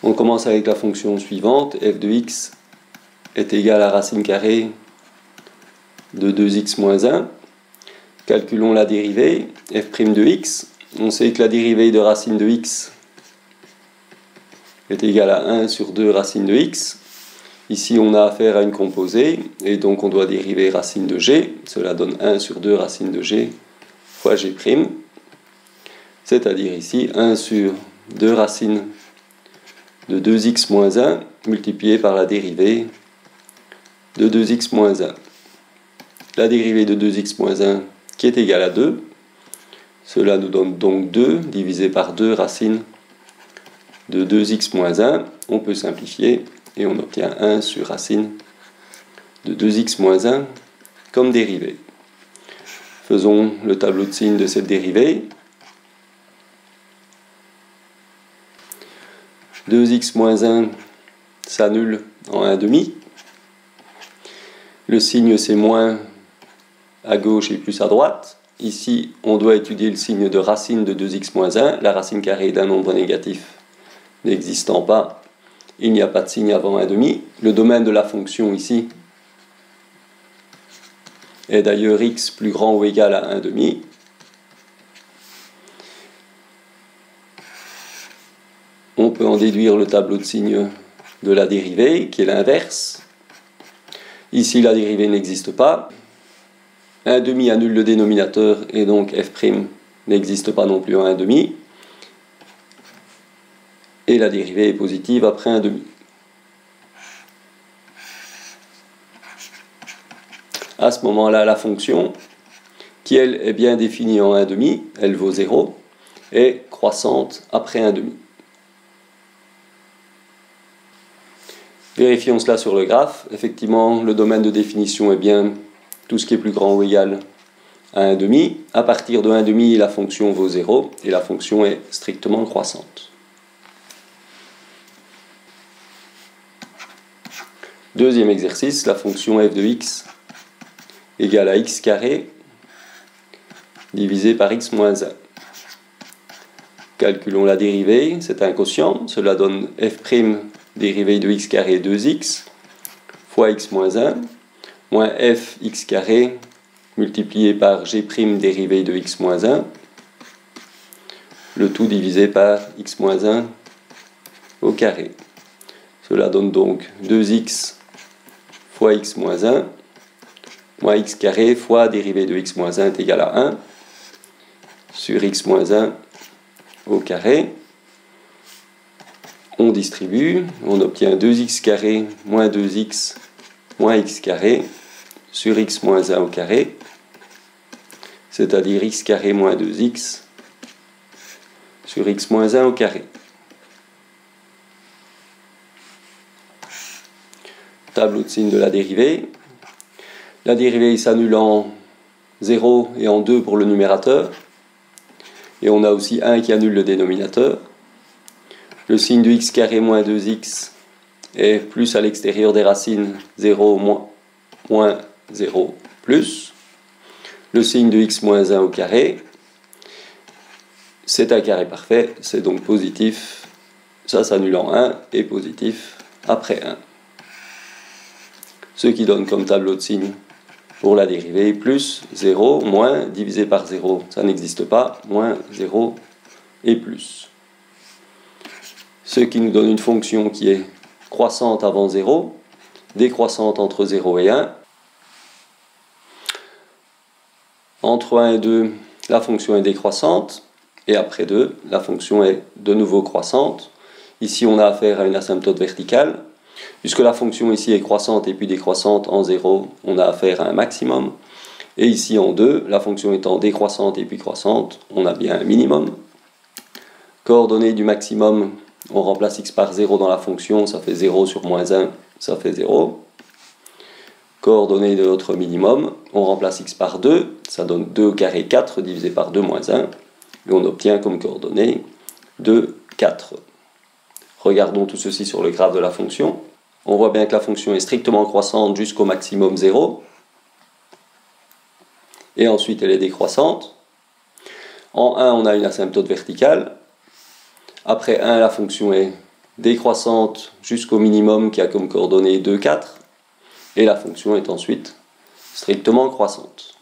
On commence avec la fonction suivante, f de x est égal à racine carrée de 2x moins 1. Calculons la dérivée, f' de x. On sait que la dérivée de racine de x est égale à 1 sur 2 racine de x. Ici, on a affaire à une composée, et donc on doit dériver racine de g. Cela donne 1 sur 2 racine de g fois g', c'est-à-dire ici 1 sur 2 racines de 2x moins 1 multiplié par la dérivée de 2x moins 1. La dérivée de 2x moins 1 qui est égale à 2. Cela nous donne donc 2 divisé par 2 racines de 2x moins 1. On peut simplifier et on obtient 1 sur racine de 2x moins 1 comme dérivée. Faisons le tableau de signes de cette dérivée. 2x moins 1 s'annule en 1/2. Le signe c'est moins à gauche et plus à droite. Ici, on doit étudier le signe de racine de 2x moins 1. La racine carrée d'un nombre négatif n'existant pas, il n'y a pas de signe avant 1/2. Le domaine de la fonction ici est d'ailleurs x plus grand ou égal à 1/2. On peut en déduire le tableau de signes de la dérivée, qui est l'inverse. Ici, la dérivée n'existe pas. 1/2 annule le dénominateur, et donc f' n'existe pas non plus en 1/2. Et la dérivée est positive après 1/2. À ce moment-là, la fonction, qui elle est bien définie en 1/2, elle vaut 0, est croissante après 1/2. Vérifions cela sur le graphe. Effectivement, le domaine de définition est bien tout ce qui est plus grand ou égal à 1/2. À partir de 1/2, la fonction vaut 0 et la fonction est strictement croissante. Deuxième exercice, la fonction f de x égale à x carré divisé par x moins 1. Calculons la dérivée, c'est un quotient, cela donne f' dérivée de x carré 2x fois x moins 1 moins f x carré multiplié par g' dérivée de x moins 1, le tout divisé par x moins 1 au carré. Cela donne donc 2x fois x moins 1 moins x carré fois dérivée de x moins 1 est égal à 1 sur x moins 1 au carré. On distribue, on obtient 2x carré moins 2x moins x carré sur x moins 1 au carré, c'est-à-dire x carré moins 2x sur x moins 1 au carré. Tableau de signes de la dérivée. La dérivée s'annule en 0 et en 2 pour le numérateur. Et on a aussi 1 qui annule le dénominateur. Le signe de x carré moins 2x est plus à l'extérieur des racines 0 moins 0 plus. Le signe de x moins 1 au carré, c'est un carré parfait, c'est donc positif. Ça s'annule en 1 et positif après 1. Ce qui donne comme tableau de signes pour la dérivée plus 0 moins divisé par 0, ça n'existe pas, moins 0 et plus. Ce qui nous donne une fonction qui est croissante avant 0, décroissante entre 0 et 1. Entre 1 et 2, la fonction est décroissante, et après 2, la fonction est de nouveau croissante. Ici, on a affaire à une asymptote verticale. Puisque la fonction ici est croissante et puis décroissante, en 0, on a affaire à un maximum. Et ici, en 2, la fonction étant décroissante et puis croissante, on a bien un minimum. Coordonnées du maximum, on remplace x par 0 dans la fonction, ça fait 0 sur moins 1, ça fait 0. Coordonnées de notre minimum, on remplace x par 2, ça donne 2 au carré 4 divisé par 2 moins 1. Et on obtient comme coordonnées 2, 4. Regardons tout ceci sur le graphe de la fonction. On voit bien que la fonction est strictement croissante jusqu'au maximum 0. Et ensuite, elle est décroissante. En 1, on a une asymptote verticale. Après 1, la fonction est décroissante jusqu'au minimum qui a comme coordonnée 2, 4, et la fonction est ensuite strictement croissante.